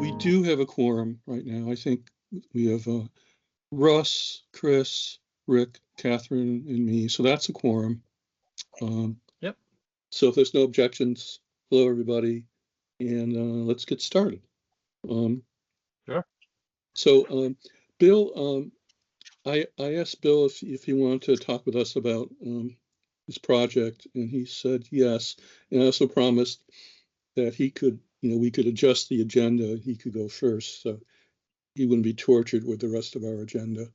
we do have a quorum right now. I think we have Russ, Chris, Rick, Catherine, and me. So that's a quorum. Yep. So if there's no objections, hello, everybody. And let's get started. Sure. So, Bill, I asked Bill if he wanted to talk with us about his project, and he said yes. And I also promised that he could, we could adjust the agenda. He could go first, so he wouldn't be tortured with the rest of our agenda.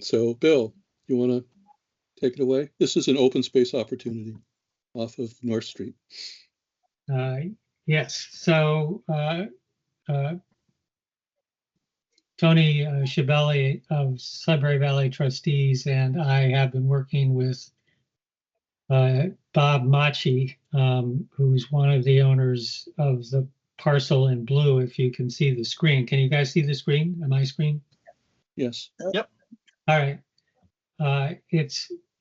So, Bill, you want to take it away? This is an open space opportunity off of North Street. Yes. So Tony Schiavelli of Sudbury Valley Trustees and I have been working with Bob Machi, who's one of the owners of the parcel in blue. If you can see the screen, can you guys see the screen? My screen? Yes. Yep. All right.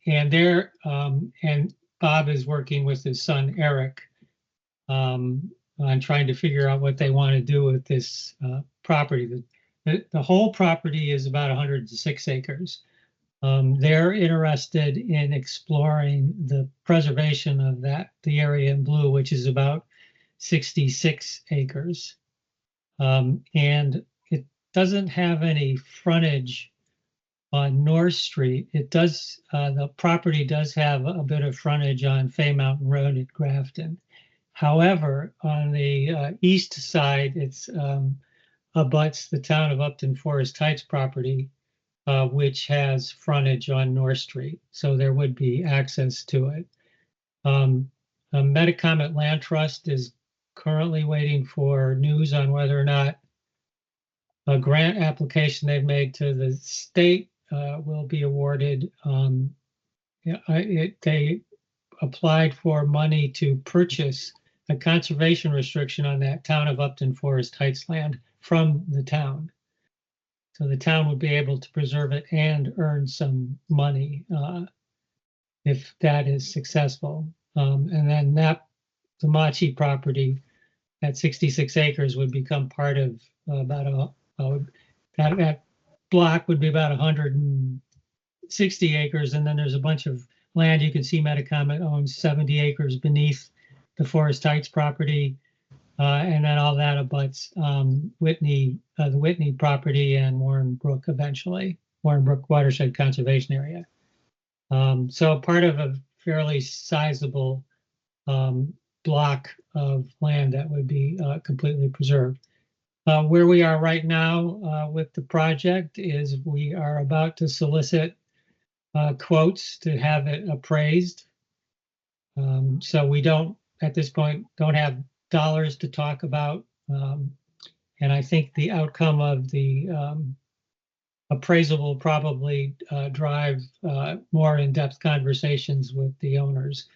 And Bob is working with his son Eric on trying to figure out what they want to do with this property. The whole property is about 106 acres. They're interested in exploring the preservation of the area in blue, which is about 66 acres. And it doesn't have any frontage on North Street. It does, the property does have a bit of frontage on Fay Mountain Road at Grafton. However, on the east side, it's abuts the town of Upton Forest Heights property, which has frontage on North Street. So there would be access to it. Metacomet Land Trust is currently waiting for news on whether or not a grant application they've made to the state will be awarded. They applied for money to purchase a conservation restriction on that town of Upton Forest Heights land from the town. So the town would be able to preserve it and earn some money if that is successful. And then the Machi property at 66 acres would become part of that block would be about 160 acres. And then there's a bunch of land. You can see Metacomet owns 70 acres beneath the Forest Heights property. And then all that abuts the Whitney property and Warren Brook eventually, Warren Brook Watershed Conservation Area. So part of a fairly sizable block of land that would be completely preserved. Where we are right now with the project is we are about to solicit quotes to have it appraised. So we don't, at this point, don't have dollars to talk about. And I think the outcome of the appraisal will probably drive more in-depth conversations with the owners.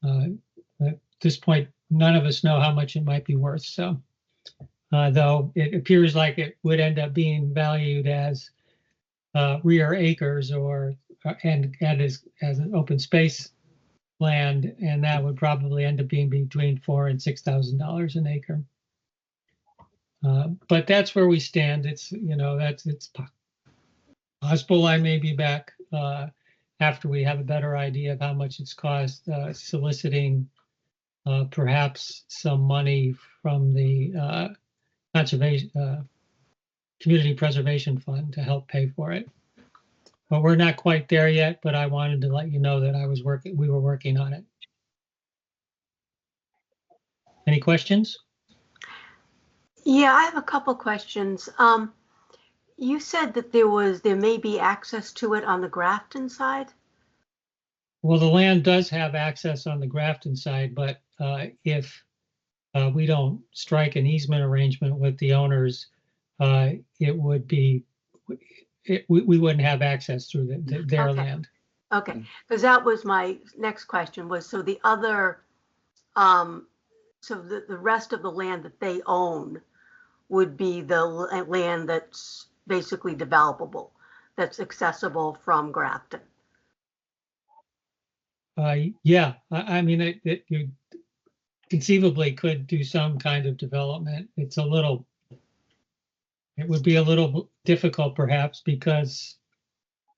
At this point, none of us know how much it might be worth. So, though it appears like it would end up being valued as rear acres and as an open space land, and that would probably end up being between $4,000 and $6,000 an acre. But that's where we stand. It's it's possible I may be back after we have a better idea of how much it's cost, soliciting perhaps some money from the Community Preservation Fund to help pay for it. But we're not quite there yet, but I wanted to let you know that we were working on it. Any questions? Yeah, I have a couple questions. You said that there may be access to it on the Grafton side? Well, the land does have access on the Grafton side, but if we don't strike an easement arrangement with the owners, it would be, we wouldn't have access through their Okay. land. Okay, because that was my next question was, so the other, so the rest of the land that they own would be the land that's basically developable, that's accessible from Grafton. Yeah, I mean, conceivably could do some kind of development. It would be a little difficult perhaps because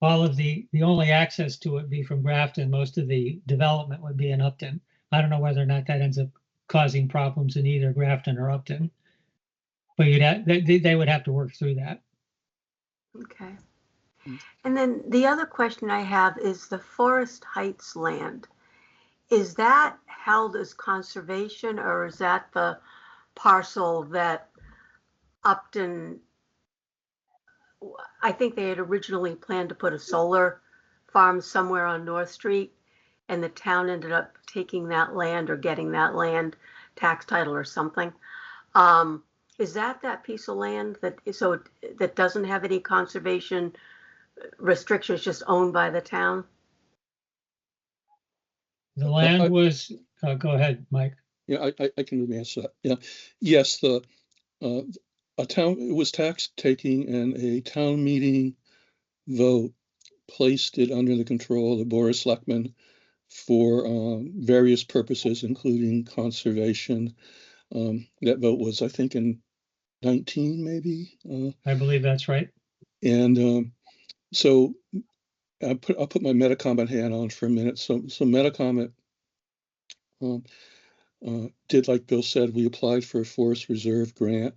all of the only access to it would be from Grafton. Most of the development would be in Upton. I don't know whether or not that ends up causing problems in either Grafton or Upton. But they would have to work through that. Okay. And then the other question I have is the Forest Heights land. Is that held as conservation, or is that the parcel that Upton, I think they had originally planned to put a solar farm somewhere on North Street, and the town ended up taking that land or getting that land, tax title or something. Is that piece of land that doesn't have any conservation restrictions, just owned by the town? The land was, go ahead, Mike. Yeah, I can really answer that. Yeah, yes, it was tax taking, and a town meeting vote placed it under the control of the Board of Selectmen for various purposes, including conservation. That vote was, I think, in 19, maybe. I believe that's right. And so I'll put my Metacomet hat on for a minute. So Metacomet did, like Bill said, we applied for a forest reserve grant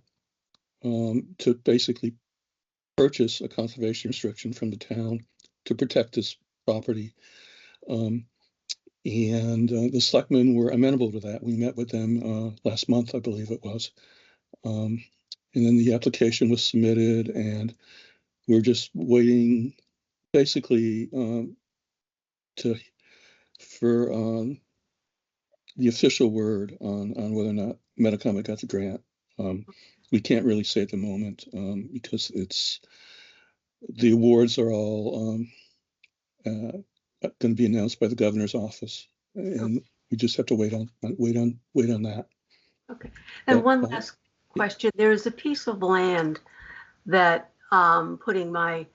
to basically purchase a conservation restriction from the town to protect this property. And the selectmen were amenable to that. We met with them last month, I believe it was. And then the application was submitted, and we're just waiting basically for the official word on whether or not Metacomet got the grant. We can't really say at the moment because the awards are all going to be announced by the governor's office, and we just have to wait on that. Okay. And one last question. There is a piece of land that, putting my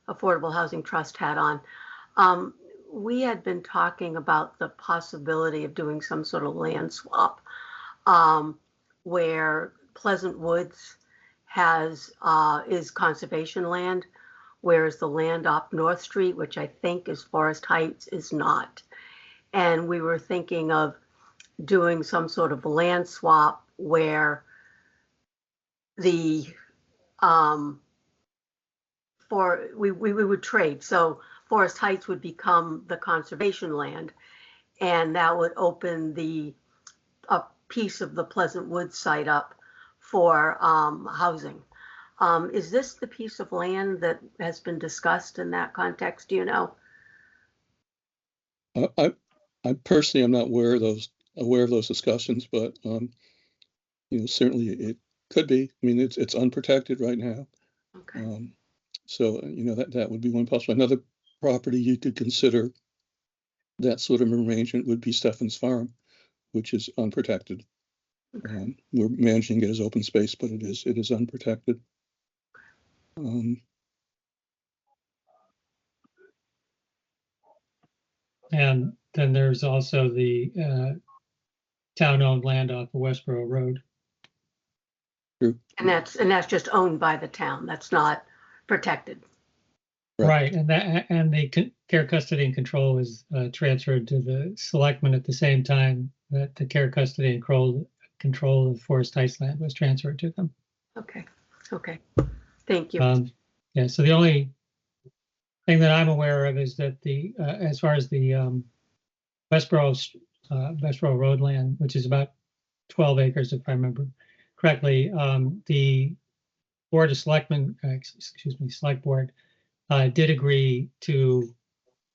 Affordable Housing Trust hat on, we had been talking about the possibility of doing some sort of land swap where Pleasant Woods is conservation land, whereas the land up North Street, which I think is Forest Heights, is not. And we were thinking of doing some sort of land swap where we would trade. So Forest Heights would become the conservation land, and that would open a piece of the Pleasant Woods site up for housing. Is this the piece of land that has been discussed in that context? Do you know? I personally am not aware of those discussions, but certainly it could be. I mean, it's unprotected right now. Okay. So that would be one possible. Another property you could consider that sort of arrangement would be Steffens Farm, which is unprotected. Okay. We're managing it as open space, but it is unprotected. And then there's also the town-owned land off of Westboro Road. True. And that's just owned by the town. That's not protected. Right, and the care, custody, and control is transferred to the selectmen at the same time that the care, custody, and control of Forest Heights land was transferred to them. Okay. Thank you. Yeah, so the only thing that I'm aware of is that as far as the Westboro Road land, which is about 12 acres, if I remember correctly, the Board of Selectmen, Select Board, did agree to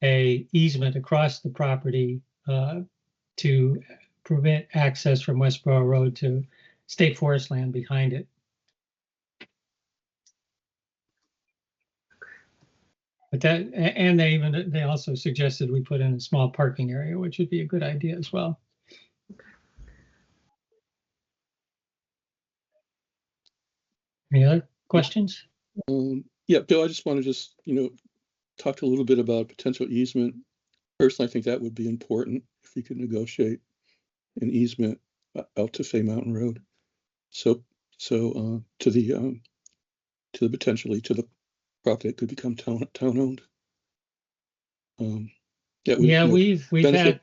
a easement across the property to prevent access from Westboro Road to state forest land behind it. But they also suggested we put in a small parking area, which would be a good idea as well. Any other questions? Yeah, Bill, I just want to talk a little bit about potential easement. Personally, I think that would be important if we could negotiate an easement out to Fay Mountain Road. So to the potentially to the property that could become town owned. That would, Yeah, you know, we've had,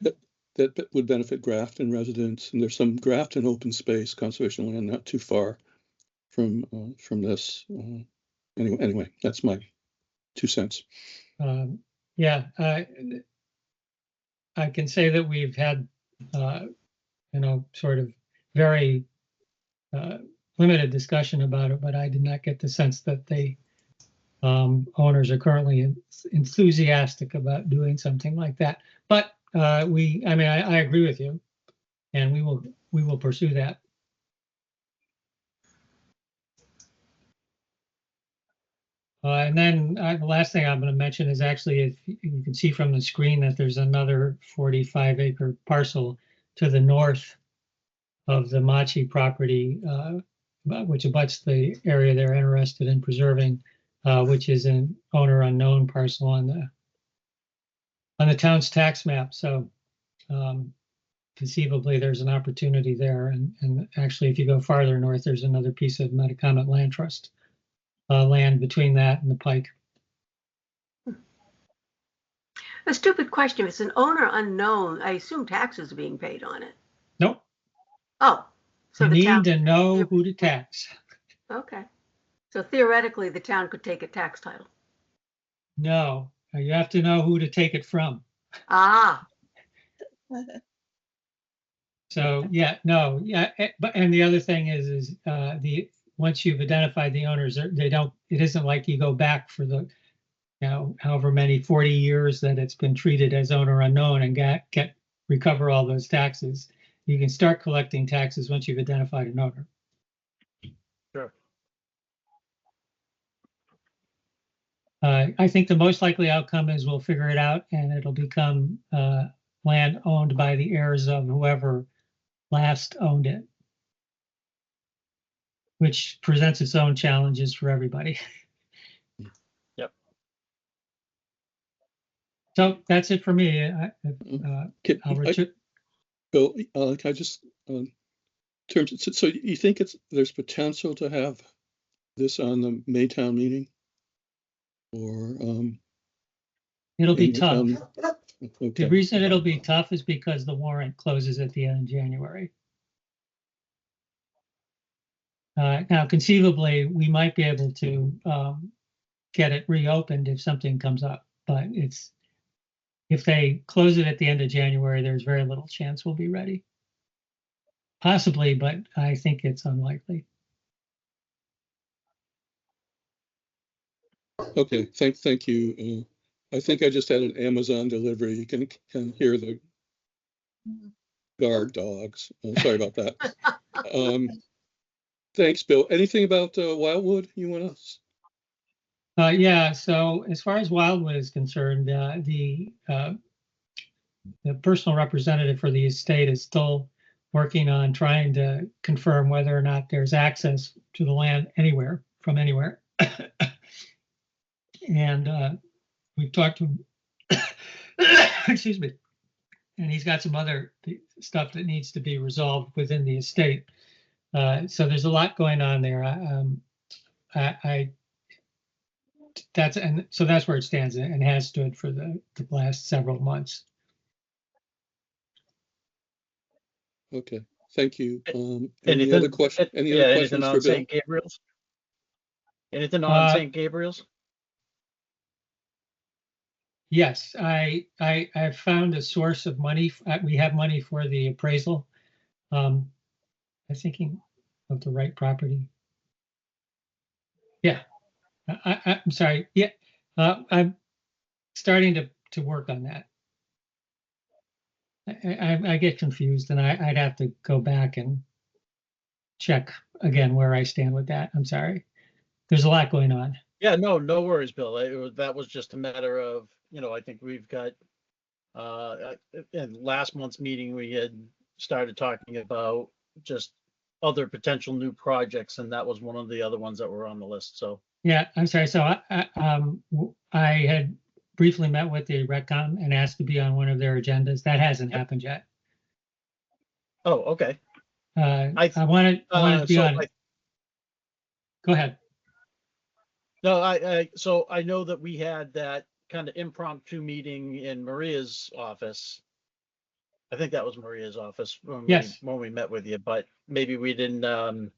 that would benefit Grafton residents, and there's some Grafton open space conservation land not too far from this. Anyway, that's my 2 cents. yeah, I can say that we've had, sort of very limited discussion about it, but I did not get the sense that the owners are currently enthusiastic about doing something like that. But I agree with you, and we will pursue that. And then the last thing I'm going to mention is actually, if you can see from the screen that there's another 45-acre parcel to the north of the Machi property, which abuts the area they're interested in preserving, which is an owner unknown parcel on the town's tax map. So conceivably, there's an opportunity there. And actually, if you go farther north, there's another piece of Metacomet Land Trust land between that and the Pike. A stupid question. If it's an owner unknown, I assume taxes are being paid on it. Nope. Oh, so You the town, need to know who to tax. okay. So theoretically, the town could take a tax title. No, you have to know who to take it from. Ah, So yeah, no, yeah, but and the other thing is once you've identified the owners, it isn't like you go back for the, however many 40 years that it's been treated as owner unknown and recover all those taxes. You can start collecting taxes once you've identified an owner. Sure. I think the most likely outcome is we'll figure it out and it'll become land owned by the heirs of whoever last owned it, which presents its own challenges for everybody. Yep. So that's it for me. Bill, can I just so you think there's potential to have this on the Maytown meeting, or it'll be tough. Okay. The reason it'll be tough is because the warrant closes at the end of January. Now, conceivably, we might be able to get it reopened if something comes up, but if they close it at the end of January, there's very little chance we'll be ready. Possibly, but I think it's unlikely. Okay, thank you. I think I just had an Amazon delivery. You can hear the guard dogs. Sorry about that. Thanks, Bill. Anything about Wildwood you want to? Yeah. So as far as Wildwood is concerned, the personal representative for the estate is still working on trying to confirm whether or not there's access to the land from anywhere. And we've talked to him, excuse me, and he's got some other stuff that needs to be resolved within the estate. So there's a lot going on there. So that's where it stands and has stood for the last several months. Okay, thank you. Any other questions? Any other questions for Bill? St. Gabriel's? Anything on St. Gabriel's? Yes, I found a source of money. We have money for the appraisal. I'm thinking of the right property. Yeah, I'm sorry. Yeah, I'm starting to work on that. I get confused, and I'd have to go back and check again where I stand with that. I'm sorry. There's a lot going on. Yeah, no worries, Bill. That was just a matter of, I think we've got, in last month's meeting, we had started talking about just other potential new projects, and that was one of the other ones that were on the list. So yeah, I'm sorry. So I had briefly met with the Retcom and asked to be on one of their agendas. That hasn't happened yet. Oh, okay. I wanted to be so on it. Go ahead. No, so I know that we had that kind of impromptu meeting in Maria's office. I think that was Maria's office when Yes. when we met with you, but maybe we didn't,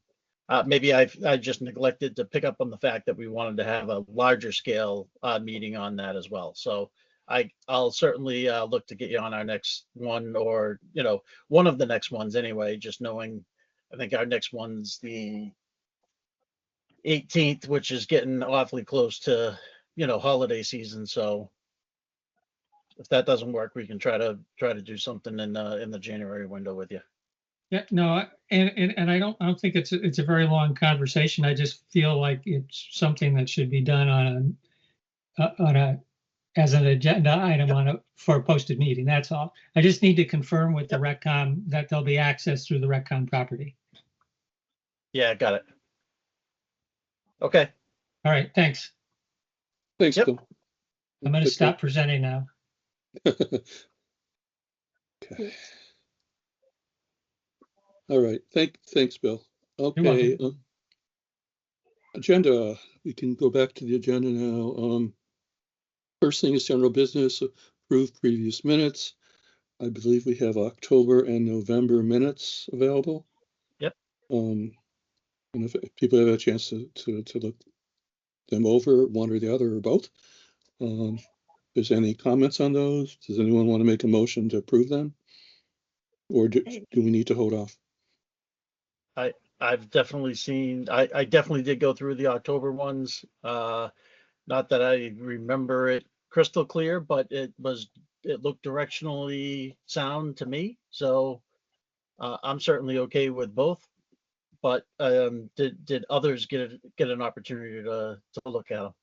maybe I just neglected to pick up on the fact that we wanted to have a larger scale, meeting on that as well. So I'll certainly, look to get you on our next one, or, one of the next ones anyway, just knowing, I think our next one's the 18th, which is getting awfully close to, holiday season. So if that doesn't work, we can try to do something in the January window with you. Yeah, no, and I don't think it's a very long conversation. I just feel like it's something that should be done on a as an agenda item for a posted meeting. That's all. I just need to confirm with the RecCom that there'll be access through the RecCom property. Yeah, got it. Okay. All right, thanks. Thanks, Yep. Bill. I'm going to Take stop presenting now. care. Okay. All right. Thanks, Bill. Okay. Agenda. We can go back to the agenda now. First thing is general business. Approve previous minutes. I believe we have October and November minutes available. Yep. And if people have a chance to look them over, one or the other or both. If there's any comments on those, does anyone want to make a motion to approve them? Or do we need to hold off? I've definitely seen, I definitely did go through the October ones. Not that I remember it crystal clear, but it looked directionally sound to me. So I'm certainly okay with both. But did others get an opportunity to look at them?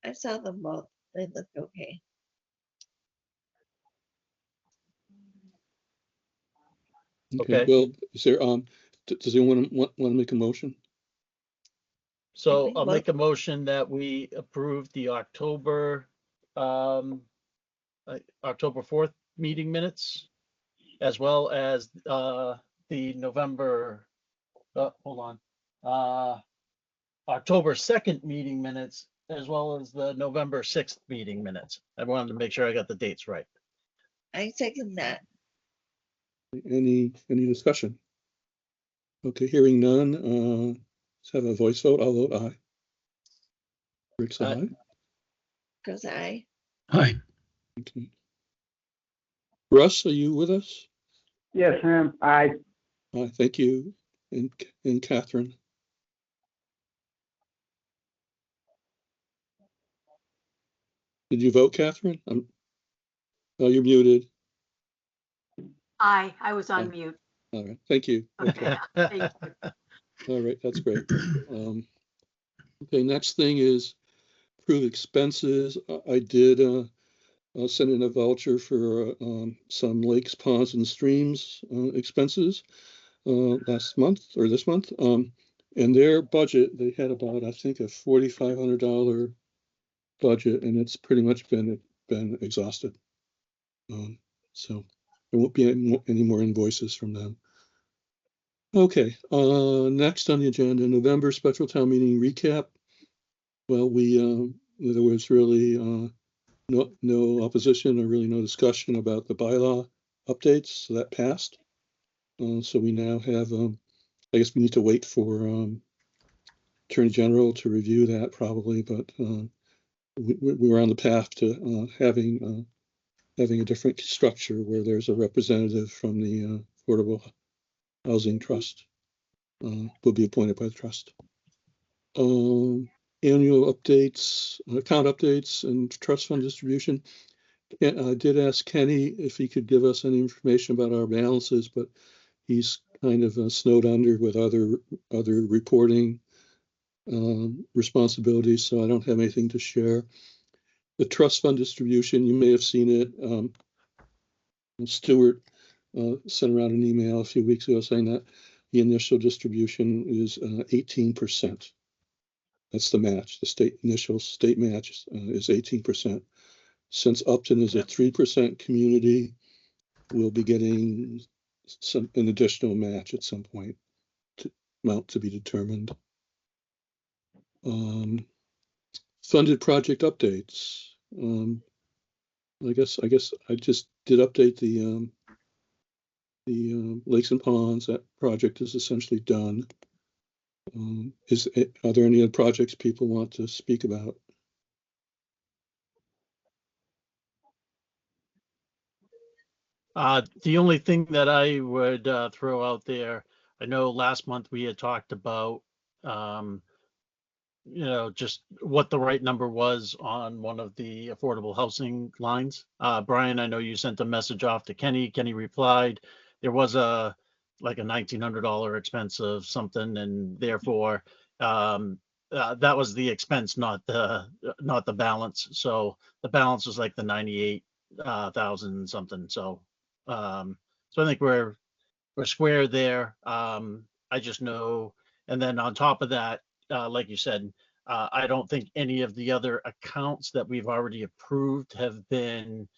I saw them both. They looked okay. Okay. Well, is there, does anyone want to make a motion? So think I'll both- make a motion that we approve the October 4th meeting minutes, as well as the November, hold on, October 2nd meeting minutes, as well as the November 6th meeting minutes. I wanted to make sure I got the dates right. I second that. Any discussion? Okay, hearing none, let's have a voice vote. I'll vote aye. Rick's Aye. aye. Cause I, Hi, Okay. Russ, are you with us? Yes, ma'am. Aye. Aye, thank you. And Catherine? Did you vote, Catherine? Oh, you're muted. I was on mute. All right, thank you. Okay. Thank you. All right, that's great. Okay, next thing is approve expenses. I did send in a voucher for some lakes, ponds, and streams expenses last month or this month. And their budget, they had about, I think, a $4,500 budget, and it's pretty much been exhausted. So there won't be any more invoices from them. Okay, next on the agenda, November special town meeting recap. Well, there was really no opposition or really no discussion about the bylaw updates, so that passed. So we now have, I guess we need to wait for Attorney General to review that probably, but we were on the path to having a different structure where there's a representative from the Affordable Housing Trust will be appointed by the trust. Annual updates, account updates, and trust fund distribution. I did ask Kenny if he could give us any information about our balances, but he's kind of snowed under with other reporting responsibilities, so I don't have anything to share. The trust fund distribution, you may have seen it. Stuart sent around an email a few weeks ago saying that the initial distribution is 18%. That's the match. The initial state match is 18%. Since Upton is a 3% community, we'll be getting an additional match at some point, to amount to be determined. Funded project updates. I guess I just did update the Lakes and Ponds. That project is essentially done. Are there any other projects people want to speak about? The only thing that I would throw out there, I know last month we had talked about, just what the right number was on one of the affordable housing lines. Brian, I know you sent a message off to Kenny. Kenny replied, there was like a $1,900 expense of something, and therefore that was the expense, not the balance. So the balance was like the 98,000 something. So I think we're square there. I just know, and then on top of that, like you said, I don't think any of the other accounts that we've already approved have been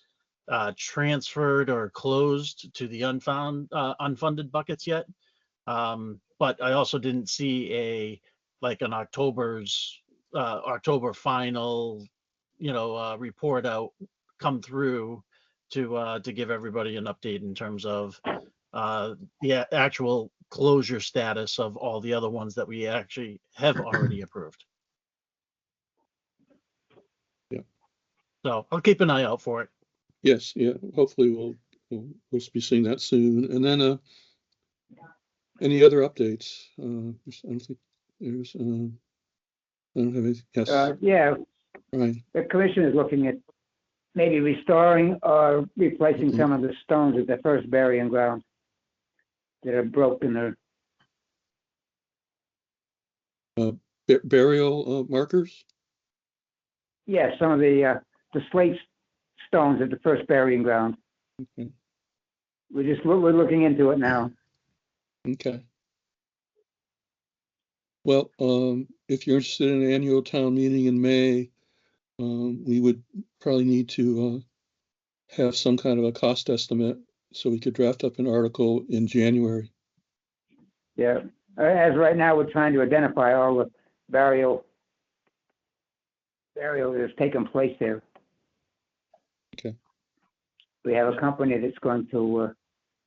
transferred or closed to the unfunded buckets yet. But I also didn't see an October final, report out come through to give everybody an update in terms of the actual closure status of all the other ones that we actually have already approved. Yeah. So I'll keep an eye out for it. Yes, yeah. Hopefully we'll be seeing that soon. And then any other updates? I don't think there's. I don't have anything. Yes. Yeah, Ryan. the commission is looking at maybe restoring or replacing some of the stones at the first burying ground that are broken or. Burial markers? Yeah, some of the slate stones at the first burying ground. Okay. We're looking into it now. Okay. Well, if you're interested in an annual town meeting in May, we would probably need to have some kind of a cost estimate so we could draft up an article in January. Yeah, as right now, we're trying to identify all the burial that's taken place there. Okay. We have a company that's going to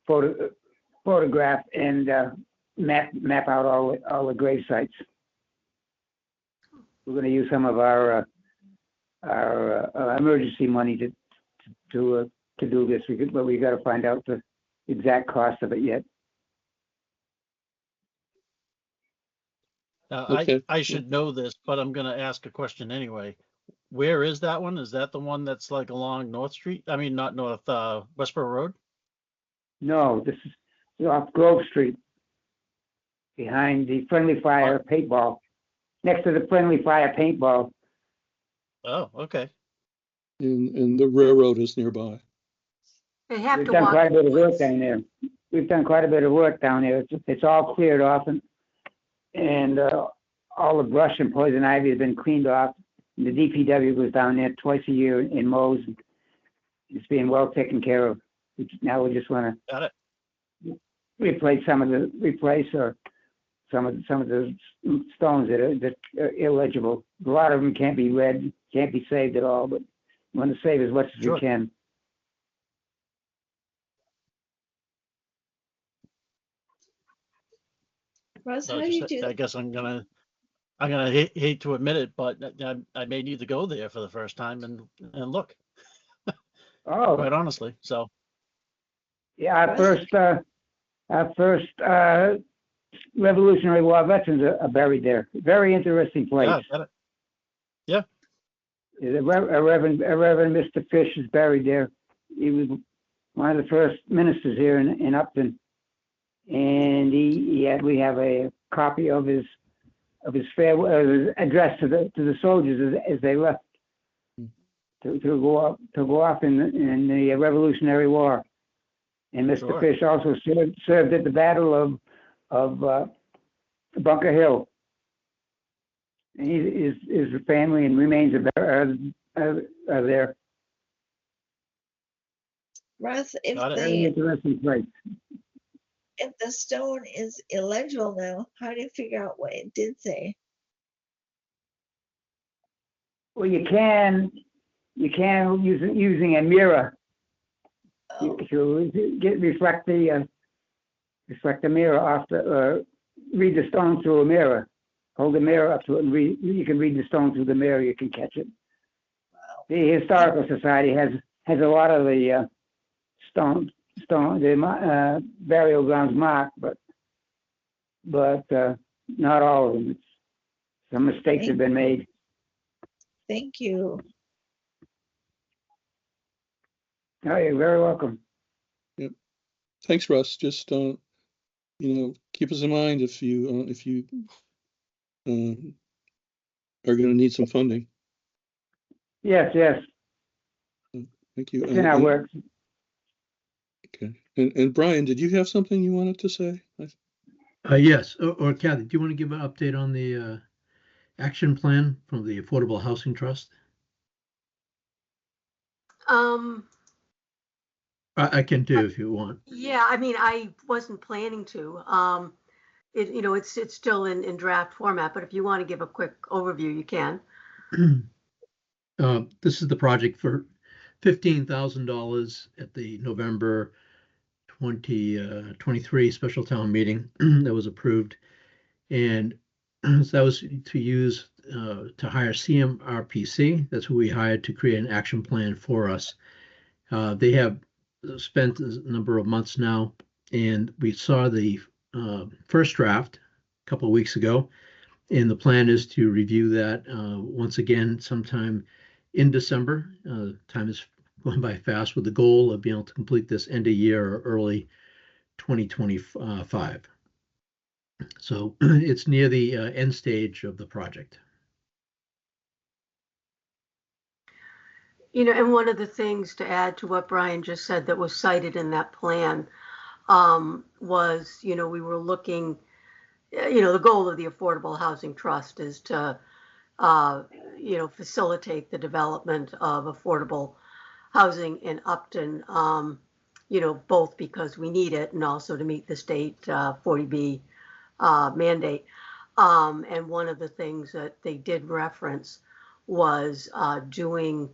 photograph and map out all the grave sites. We're going to use some of our emergency money to do this. But we got to find out the exact cost of it yet. Okay. I should know this, but I'm going to ask a question anyway. Where is that one? Is that the one that's like along North Street? I mean, not North, Westboro Road? No, this is off Grove Street, behind the Friendly Fire paintball, next to the Friendly Fire paintball. Oh, okay. And the railroad is nearby. They have We've to done walk. quite a bit of work down there. We've done quite a bit of work down there. It's all cleared off, and all the brush and poison ivy has been cleaned off. The DPW goes down there twice a year and mows. It's being well taken care of. Now we just want Got it. to replace some of the stones that are illegible. A lot of them can't be read, can't be saved at all, but we want to save as much as Sure. we can. Russ, So how do you do? I guess I'm gonna hate to admit it, but I may need to go there for the first time and look, Oh, quite honestly. So yeah, our first Revolutionary War veterans are buried there. Very interesting place. yeah, got it. A Reverend Mr. Fish is buried there. He was one of the first ministers here in Upton, and we have a copy of his farewell address to the soldiers as they left to go off in the Revolutionary War. And Mr. Sure. Fish also served at the Battle of Bunker Hill. And his family and remains are there. Russ, if Got it. Very they, interesting place. if the stone is illegible now, how do you figure out what it did say? Well, you can using a mirror. Oh, To reflect the mirror off read the stone through a mirror. Hold the mirror up to it and you can read the stone through the mirror, you can catch it. wow. The Historical Society has a lot of the burial grounds marked, but not all of them. Some mistakes have been made. Thank you. Oh, you're very welcome. Thanks, Russ. Just, keep us in mind if you are going to need some funding. Yes, yes, Thank you. it's in our works. Okay. And Brian, did you have something you wanted to say? Yes, or Kathy, do you want to give an update on the action plan from the Affordable Housing Trust? I can do if you want. Yeah, I mean, I wasn't planning to. It's still in draft format, but if you want to give a quick overview, you can. This is the project for $15,000 at the November 2023 special town meeting that was approved. And so that was to use to hire CMRPC. That's who we hired to create an action plan for us. They have spent a number of months now, and we saw the first draft a couple of weeks ago, and the plan is to review that once again sometime in December. Time is going by fast, with the goal of being able to complete this end of year or early 2025. So it's near the end stage of the project. And one of the things to add to what Brian just said that was cited in that plan was, we were looking, the goal of the Affordable Housing Trust is to, facilitate the development of affordable housing in Upton, both because we need it and also to meet the state 40B mandate. And one of the things that they did reference was doing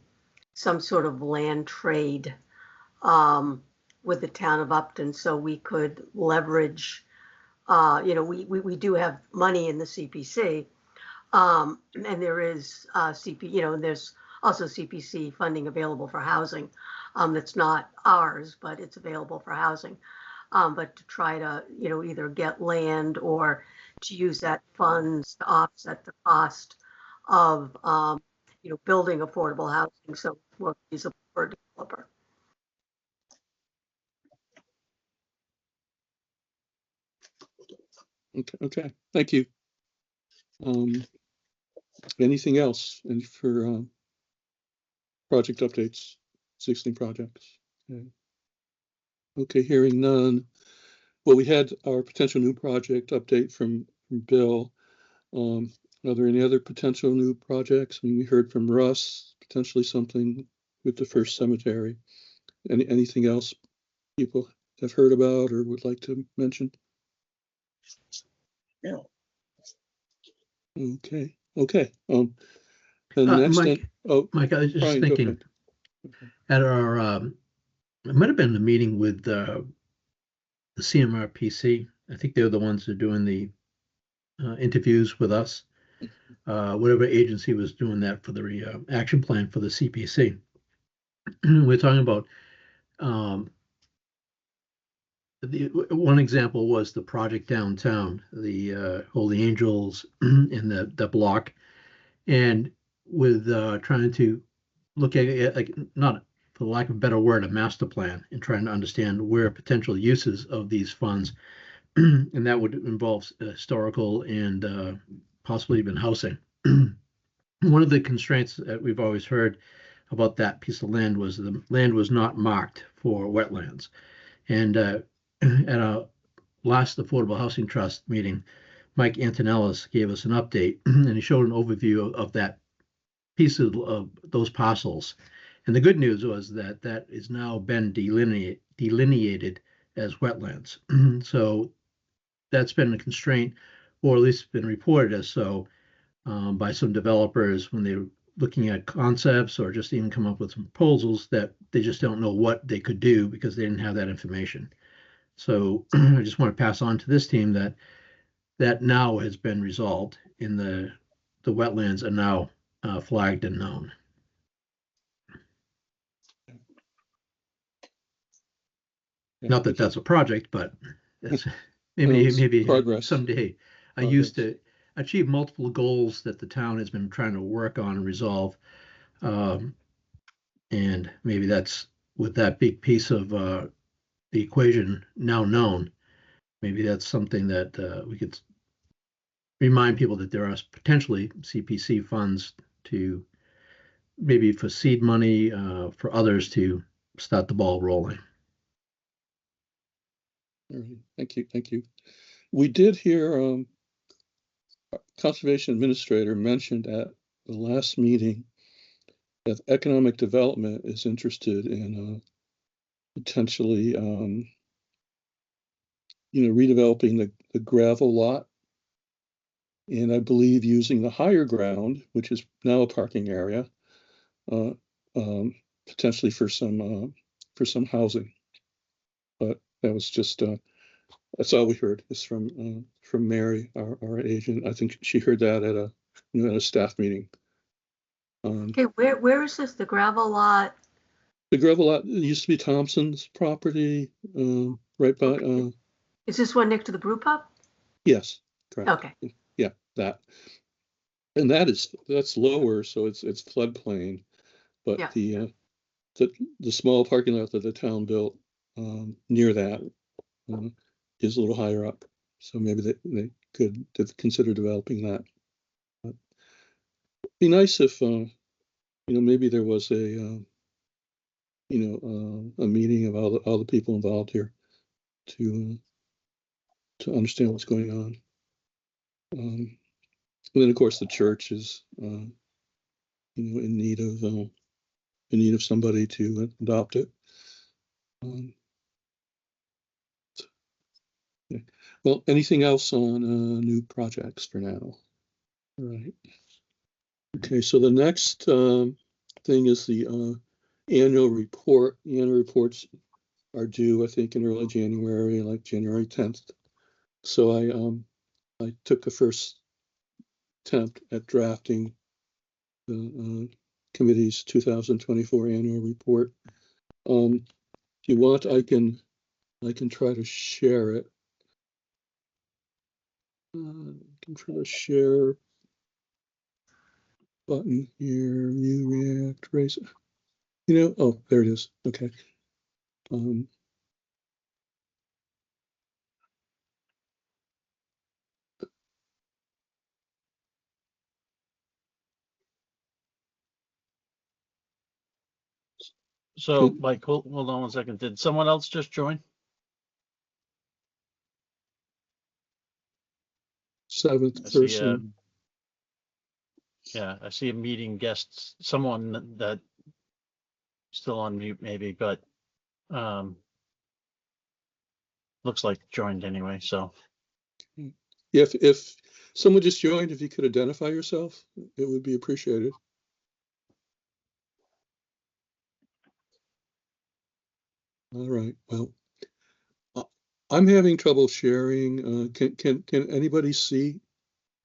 some sort of land trade with the town of Upton, so we could leverage. We do have money in the CPC, and there is and there's also CPC funding available for housing. That's not ours, but it's available for housing. But to try to either get land or to use that funds to offset the cost of building affordable housing, so it's more feasible for a developer. Okay. Thank you. Anything else? And for project updates, existing projects? Okay, hearing none. Well, we had our potential new project update from Bill. Are there any other potential new projects? I mean, we heard from Russ, potentially something with the First Cemetery. Anything else people have heard about or would like to mention? No. Okay. And next, Mike, I was just Brian, go thinking ahead. at our, it might have been a meeting with the CMRPC. I think they're the ones that are doing the interviews with us. Whatever agency was doing that for the action plan for the CPC. We're talking about one example was the project downtown, the Holy Angels in the block, and with trying to look at it, like, not for lack of a better word, a master plan, and trying to understand where potential uses of these funds, and that would involve historical and possibly even housing. One of the constraints that we've always heard about that piece of land was the land was not marked for wetlands. And at our last Affordable Housing Trust meeting, Mike Antonellis gave us an update, and he showed an overview of that piece of those parcels. And the good news was that that is now been delineated as wetlands. So that's been a constraint, or at least been reported as so, by some developers when they're looking at concepts or just even come up with some proposals that they just don't know what they could do because they didn't have that information. So I just want to pass on to this team that that now has been resolved in the wetlands are now flagged and known. Not that that's a project, but it's, maybe Progress. someday. I used to achieve multiple goals that the town has been trying to work on and resolve. And maybe that's with that big piece of the equation now known, maybe that's something that we could remind people that there are potentially CPC funds to maybe for seed money for others to start the ball rolling. All right. Thank you. Thank you. We did hear Conservation Administrator mentioned at the last meeting that economic development is interested in potentially, redeveloping the gravel lot. And I believe using the higher ground, which is now a parking area, potentially for some housing. But that was just that's all we heard is from Mary, our agent. I think she heard that at a staff meeting. Okay, where is this, the gravel lot? The gravel lot used to be Thompson's property, right by. Is this one next to the brew pub? Yes, correct. Okay. Yeah, that. And that's lower, so it's floodplain. But Yeah. the small parking lot that the town built near that is a little higher up. So maybe they could consider developing that. But it'd be nice if maybe there was a meeting of all the people involved here to understand what's going on. And then of course the church is in need of somebody to adopt it. Yeah. Well, anything else on new projects for now? All right. Okay, so the next thing is the annual report. The annual reports are due, I think, in early January, like January 10th. So I took the first attempt at drafting the committee's 2024 annual report. If you want, I can try to share it. I can try to share button here, view, react, raise. Oh, there it is. Okay. So Mike, hold on one second. Did someone else just join? 7th I see, person. yeah, I see a meeting guest, someone that still on mute maybe, but looks like joined anyway, so. If someone just joined, if you could identify yourself, it would be appreciated. All right. Well, I'm having trouble sharing. Can anybody see?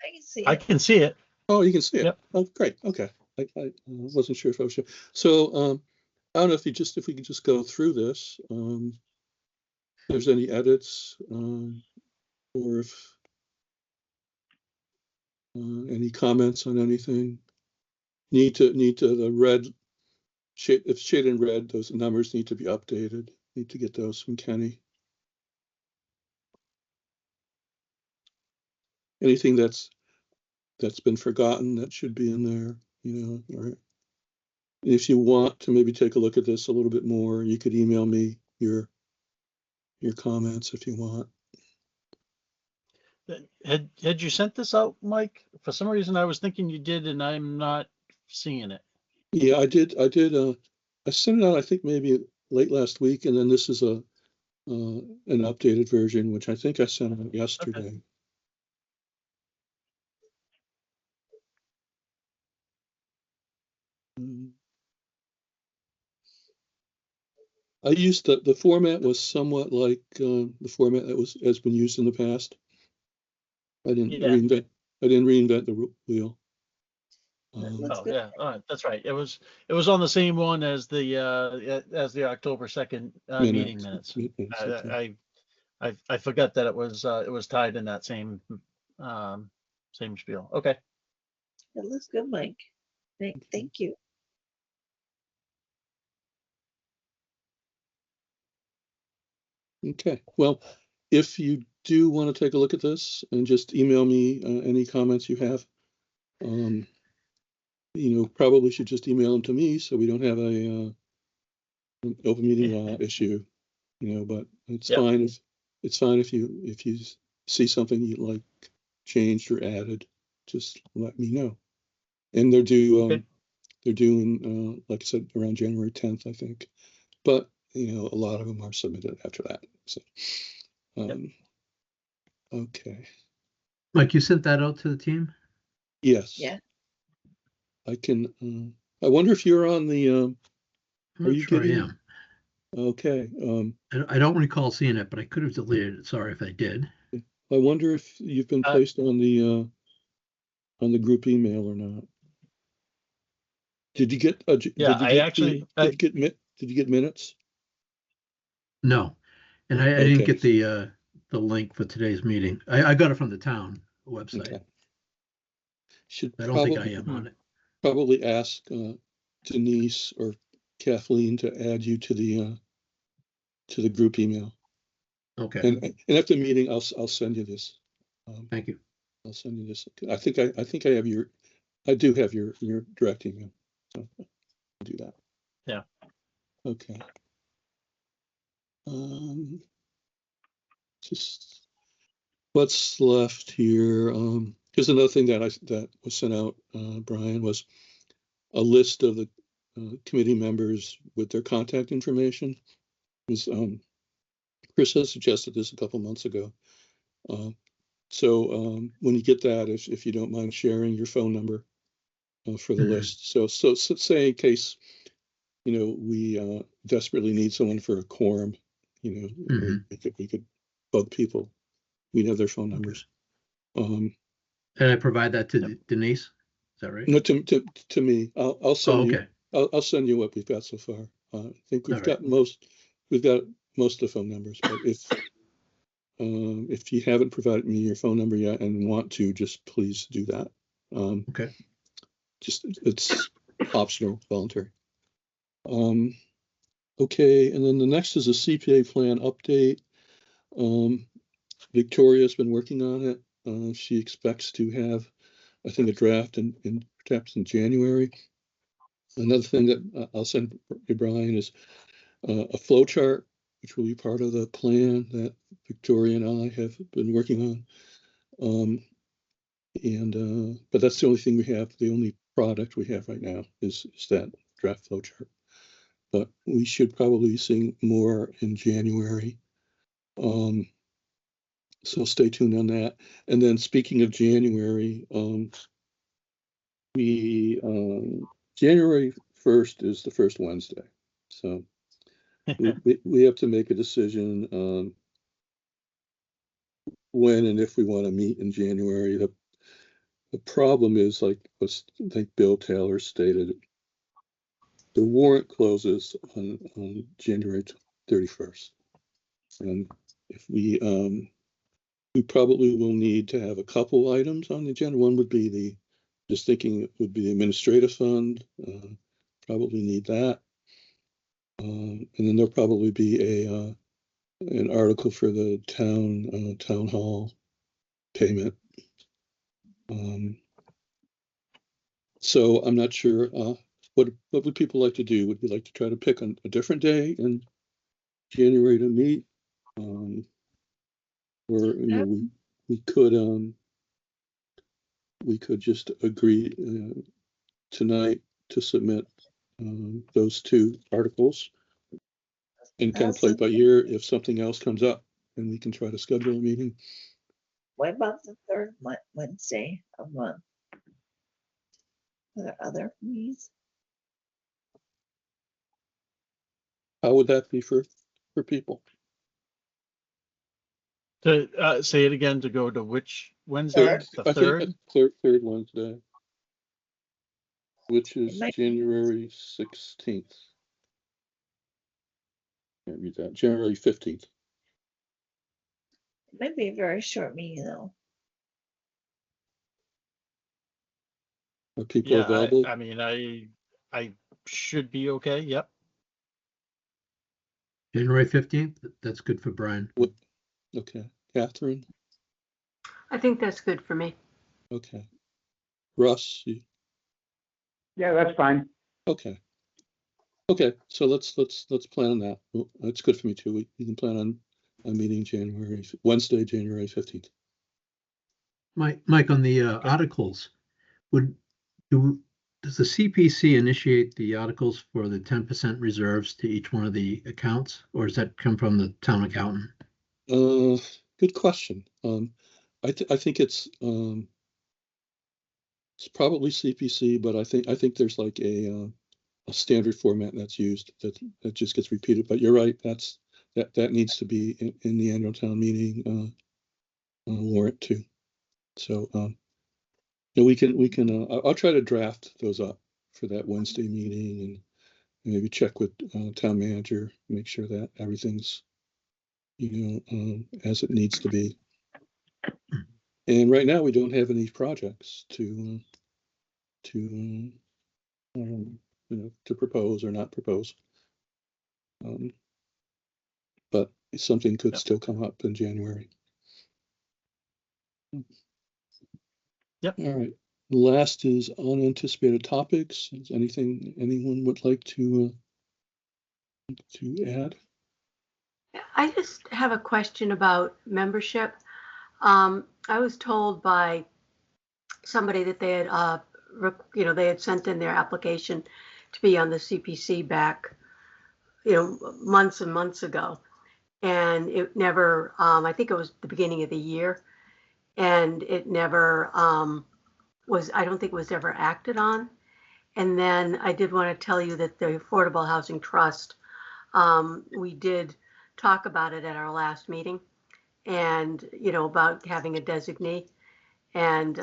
I can see I it. can see it. Oh, you can see it. Yep. Oh, great. Okay. I wasn't sure if I was sure. So I don't know if we could just go through this. If there's any edits, or if any comments on anything. Need to the red shade, if shade in red, those numbers need to be updated. Need to get those from Kenny. Anything that's been forgotten that should be in there, or if you want to maybe take a look at this a little bit more, you could email me your comments if you want. Had you sent this out, Mike? For some reason, I was thinking you did, and I'm not seeing it. Yeah, I did. I sent it out, I think maybe late last week, and then this is a an updated version, which I think I sent out yesterday. I used the format was somewhat like the format that has been used in the past. I didn't Yeah. reinvent the wheel. Looks Oh, good. yeah, that's right. It was on the same one as the October 2nd meeting minutes. Okay. I forgot that it was tied in that same same spiel. Okay. It looks good, Mike. Thank you. Okay, well, if you do want to take a look at this and just email me any comments you have, probably should just email them to me so we don't have an open meeting law issue, but it's Yep. fine if you see something you like changed or added, just let me know. And they're due, Okay. they're due in, like I said, around January 10th, I think. But, a lot of them are submitted after that, so. Okay, Mike, you sent that out to the team? yes. Yeah. I can, I wonder if you're on the, I'm are not you sure I getting? am. Okay, I don't recall seeing it, but I could have deleted it. Sorry if I did. I wonder if you've been placed on the group email or not. Did you get, Yeah, did you get, did you get minutes? No, and I didn't Okay. get the link for today's meeting. I got it from the town website. Okay. Should I don't think I am on it. probably ask Denise or Kathleen to add you to the group email. Okay, And after the meeting, I'll send you this. thank you. I'll send you this. I think I have I do have your direct email. So I'll do that. Yeah. Okay. Just what's left here. Here's another thing that was sent out, Brian, was a list of the committee members with their contact information. Was Chris has suggested this a couple months ago. So when you get that, if you don't mind sharing your phone number for the list. So say in case, we desperately need someone for a quorum, we could bug people. We'd have their phone numbers. And I provide that to Denise. Is that right? No, to me, I'll send you. Okay. I'll send you what we've got so far. I think we've All got most of the phone numbers, but if you haven't provided me your phone number yet and want to, just please do that. Okay. Just it's optional, voluntary. Okay, and then the next is a CPA plan update. Victoria's been working on it. She expects to have, I think, a draft in perhaps in January. Another thing that I'll send you, Brian, is a flow chart, which will be part of the plan that Victoria and I have been working on. But that's the only thing we have. The only product we have right now is that draft flow chart. But we should probably be seeing more in January. So stay tuned on that. And then speaking of January, January 1st is the first Wednesday. So we have to make a decision on when and if we want to meet in January. The problem is, like I think Bill Taylor stated, the warrant closes on January 31st. And if we probably will need to have a couple items on the agenda. One would be just thinking it would be the administrative fund, probably need that. And then there'll probably be an article for the town hall payment. So I'm not sure, what would people like to do? Would you like to try to pick a different day in January to meet? Or, we could just agree tonight to submit those two articles And kind of play it by ear. If something else comes up, then we can try to schedule a meeting. What about the third Wednesday of month? Are there other meetings? How would that be for people? To say it again, to go to which Wednesday? Third. The I think third? that's third Wednesday, which is might- January 16th. Can't read that. January 15th. It might be a very short meeting though. Are people Yeah, available? I mean, I should be okay. Yep. January 15th, that's good for Brian. Okay. Catherine? I think that's good for me. Okay. Russ? Yeah, that's fine. Okay. Okay, so let's plan on that. Well, that's good for me too. We can plan on a meeting Wednesday, January 15th. Mike, on the articles, does the CPC initiate the articles for the 10% reserves to each one of the accounts, or does that come from the town accountant? Good question. I think it's probably CPC, but I think there's like a standard format that's used that just gets repeated. But you're right. That needs to be in the annual town meeting warrant too. So we can I'll try to draft those up for that Wednesday meeting and maybe check with town manager, make sure that everything's as it needs to be. And right now we don't have any projects to propose or not propose. But something could still come up in January. Yep. All right. Last is unanticipated topics. Is anything anyone would like to add? I just have a question about membership. I was told by somebody that they had, they had sent in their application to be on the CPC back, months and months ago. And it never, I think it was the beginning of the year, and it never I don't think it was ever acted on. And then I did want to tell you that the Affordable Housing Trust, we did talk about it at our last meeting, and, about having a designee. And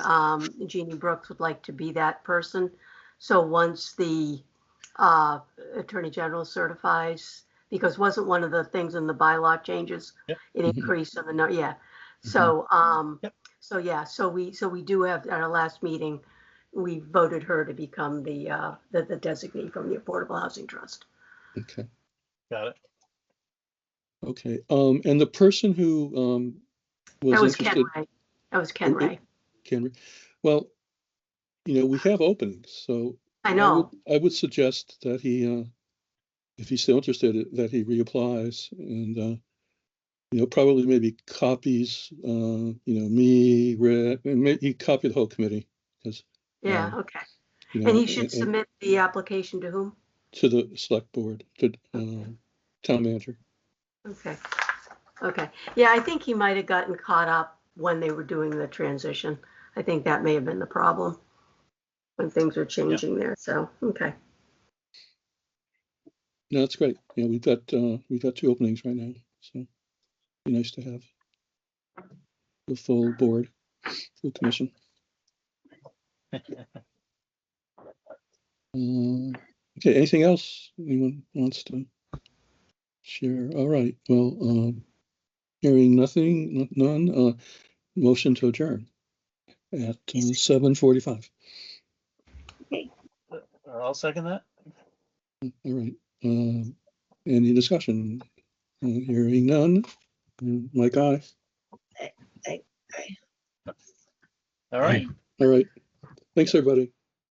Jeannie Brooks would like to be that person. So once the Attorney General certifies, because wasn't one of the things in the bylaw changes, Yep. an increase in the, yeah. Mm-hmm. So, Yep. so we do have, at our last meeting, we voted her to become the designee from the Affordable Housing Trust. Okay. Got it. Okay. And the person who That was interested. Ken Ray. That was Ken Ray. Well, we have openings, so I know. I would suggest that he, if he's still interested, that he reapplies and, probably maybe copies, me, Rick, and maybe copy the whole committee because. Yeah. Okay. And he should submit the application to whom? To the select board, to town manager. Okay. Okay. Yeah, I think he might have gotten caught up when they were doing the transition. I think that may have been the problem when things were changing there. So, okay. No, that's great. We've got 2 openings right now, so it'd be nice to have the full board, full commission. Okay, anything else anyone wants to share? All right, well, hearing none, motion to adjourn at 7:45. I'll second that. All right, any discussion? Hearing none, Mike, aye. All right. All right, thanks, everybody.